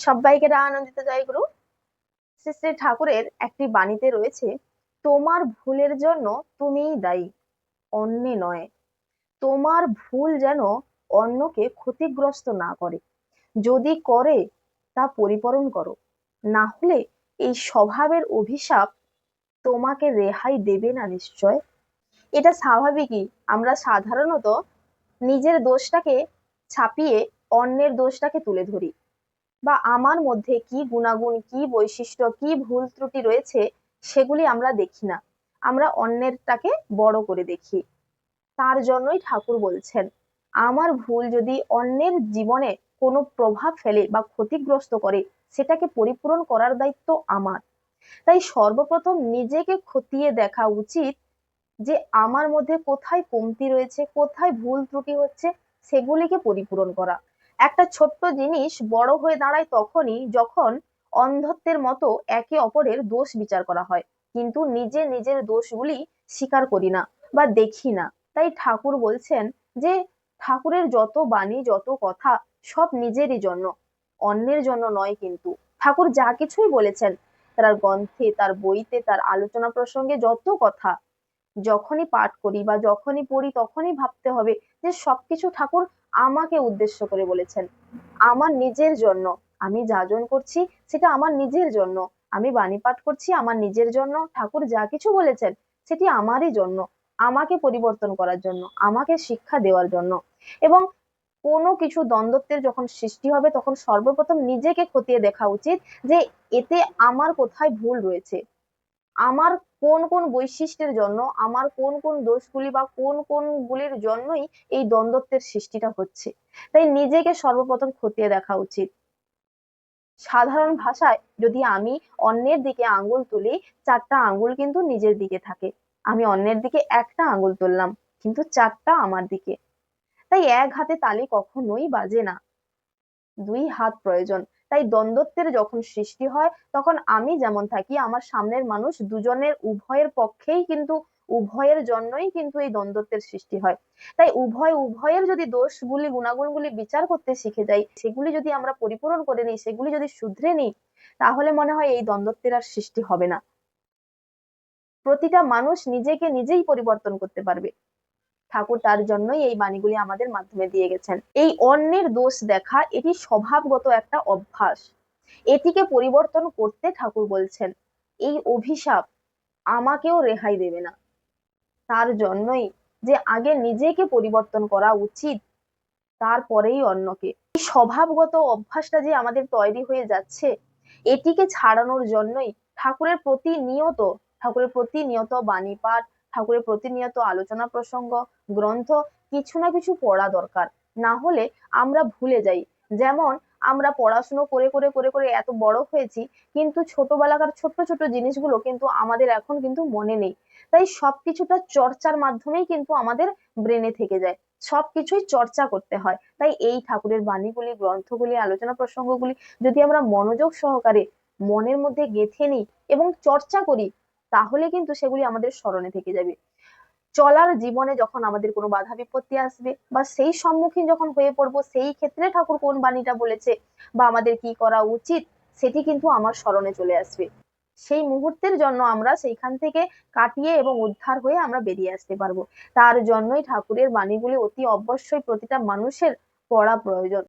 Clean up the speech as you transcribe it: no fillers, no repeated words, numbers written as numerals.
সবাইকে আনন্দিত জয়গুরু। শ্রী শ্রী ঠাকুরের একটি বাণীতে রয়েছে, তোমার ভুলের জন্য তুমিই দায়ী, অন্যে নয়। তোমার ভুল যেন অন্যকে ক্ষতিগ্রস্ত না করে, যদি করে তা পরিপূরণ করো, না হলে এই স্বভাবের অভিশাপ তোমাকে রেহাই দেবে না নিশ্চয়। এটা স্বাভাবিকই, আমরা সাধারণত নিজের দোষটাকে ছাপিয়ে অন্যের দোষটাকে তুলে ধরি, বা আমার মধ্যে কি গুণাগুণ, কি বৈশিষ্ট্য, কি ভুল ত্রুটি রয়েছে সেগুলি আমরা দেখি না, আমরা অন্যেরটাকে বড় করে দেখি। তার জন্যই ঠাকুর বলছেন, আমার ভুল যদি অন্যের জীবনে কোনো প্রভাব ফেলে বা ক্ষতিগ্রস্ত করে, সেটাকে পরিপূরণ করার দায়িত্ব আমার। তাই সর্বপ্রথম নিজেকে খতিয়ে দেখা উচিত, যে আমার মধ্যে কোথায় কমতি রয়েছে, কোথায় ভুল ত্রুটি হচ্ছে, সেগুলিকে পরিপূরণ করা। একটা ছোট্ট জিনিস বড় হয়ে দাঁড়ায় তখনই যখন অন্ধত্বের মতো একে অপরের দোষ বিচার করা হয়, কিন্তু নিজে নিজের দোষগুলি স্বীকার করি না বা দেখি না। তাই ঠাকুর বলছেন যে ঠাকুরের যত বাণী, যত কথা, সব নিজেরই জন্য, অন্যের জন্য নয়। কিন্তু ঠাকুর যা কিছুই বলেছেন, তার গ্রন্থে, তার বইতে, তার আলোচনা প্রসঙ্গে যত কথা, যখনই পাঠ করি বা যখনই পড়ি তখনই ভাবতে হবে যে সবকিছু ঠাকুর আমাকে উদ্দেশ্য করে বলেছেন, আমার নিজের জন্য। আমি যাজন করছি সেটা আমার নিজের জন্য, আমি বাণী পাঠ করছি আমার নিজের জন্য। ঠাকুর যা কিছু বলেছেন সেটি আমারই জন্য, আমাকে পরিবর্তন করার জন্য, আমাকে শিক্ষা দেওয়ার জন্য। এবং কোনো কিছু দ্বন্দ্বের যখন সৃষ্টি হবে তখন সর্বপ্রথম নিজেকে খতিয়ে দেখা উচিত, যে এতে আমার কোথায় ভুল রয়েছে, আমার কোন কোন বৈশিষ্ট্যের জন্য, আমার কোন কোন দোষগুলি বা কোন কোন গুলির জন্যই এই দ্বন্দ্বের সৃষ্টিটা হচ্ছে। তাই নিজেকে সর্বপ্রথম খতিয়ে দেখা উচিত। সাধারণ ভাষায় যদি আমি অন্যের দিকে আঙ্গুল তুলি, চারটা আঙ্গুল কিন্তু নিজের দিকে থাকে। আমি অন্যের দিকে একটা আঙ্গুল তুললাম, কিন্তু চারটা আমার দিকে। তাই এক হাতে তালি কখনোই বাজে না, দুই হাত প্রয়োজন। তাই দ্বন্দ্বের যখন সৃষ্টি হয় তখন আমি যেমন থাকি, আমার সামনের মানুষ, দুজনের উভয়ের পক্ষেই কিন্তু, উভয়ের জন্যই কিন্তু এই দ্বন্দ্বের সৃষ্টি হয়। তাই উভয়ের যদি দোষগুলি, গুণাগুণগুলি বিচার করতে শিখে যাই, সেগুলি যদি আমরা পরিপূরণ করে নিই, সেগুলি যদি শুধরে নিই, তাহলে মনে হয় এই দ্বন্দ্বের আর সৃষ্টি হবে না। প্রতিটা মানুষ নিজেকে নিজেই পরিবর্তন করতে পারবে। ঠাকুর তার জন্যই এই বাণীগুলি আমাদের মাধ্যমে দিয়ে গেছেন। এই অন্যের দোষ দেখা, এটি স্বভাবগত একটা অভ্যাস, এটিকে পরিবর্তন করতে ঠাকুর বলছেন এই অভিশাপ আমাকেও রেহাই দেবে না। তার জন্যই যে আগে নিজেকে পরিবর্তন করা উচিত, তারপরেই অন্যকে। এই স্বভাবগত অভ্যাসটা যে আমাদের তৈরি হয়ে যাচ্ছে, এটিকে ছাড়ানোর জন্যই ঠাকুরের প্রতিনিয়ত বাণী পাঠ, ঠাকুরের প্রতিনিয়ত আলোচনা প্রসঙ্গ, গ্রন্থ, কিছু না কিছু পড়া দরকার। না হলে আমরা ভুলে যাই। যেমন আমরা পড়াশুনো করে করে করে করে এত বড় হয়েছি, কিন্তু ছোটবেলাকার ছোট্ট ছোট্ট জিনিসগুলো কিন্তু আমাদের এখন কিন্তু মনে নেই। তাই সবকিছুটা চর্চার মাধ্যমেই কিন্তু আমাদের ব্রেনে থেকে যায়, সবকিছুই চর্চা করতে হয়। তাই এই ঠাকুরের বাণীগুলি, গ্রন্থগুলি, আলোচনা প্রসঙ্গগুলি যদি আমরা মনোযোগ সহকারে মনের মধ্যে গেঁথে নিই এবং চর্চা করি, তাহলে কিন্তু সেগুলি আমাদের স্মরণে থেকে যাবে। চলার জীবনে যখন আমাদের কোনো বাধা বিপত্তি আসবে বা সেই সম্মুখীন যখন হয়ে পড়বো, সেই ক্ষেত্রে ঠাকুর কোন বাণীটা বলেছে বা আমাদের কি করা উচিত, সেটি কিন্তু আমার স্মরণে চলে আসবে। সেই মুহূর্তের জন্য আমরা সেইখান থেকে কাটিয়ে এবং উদ্ধার হয়ে আমরা বেরিয়ে আসতে পারবো। তার জন্যই ঠাকুরের বাণীগুলি অতি অবশ্যই প্রতিটা মানুষের পড়া প্রয়োজন।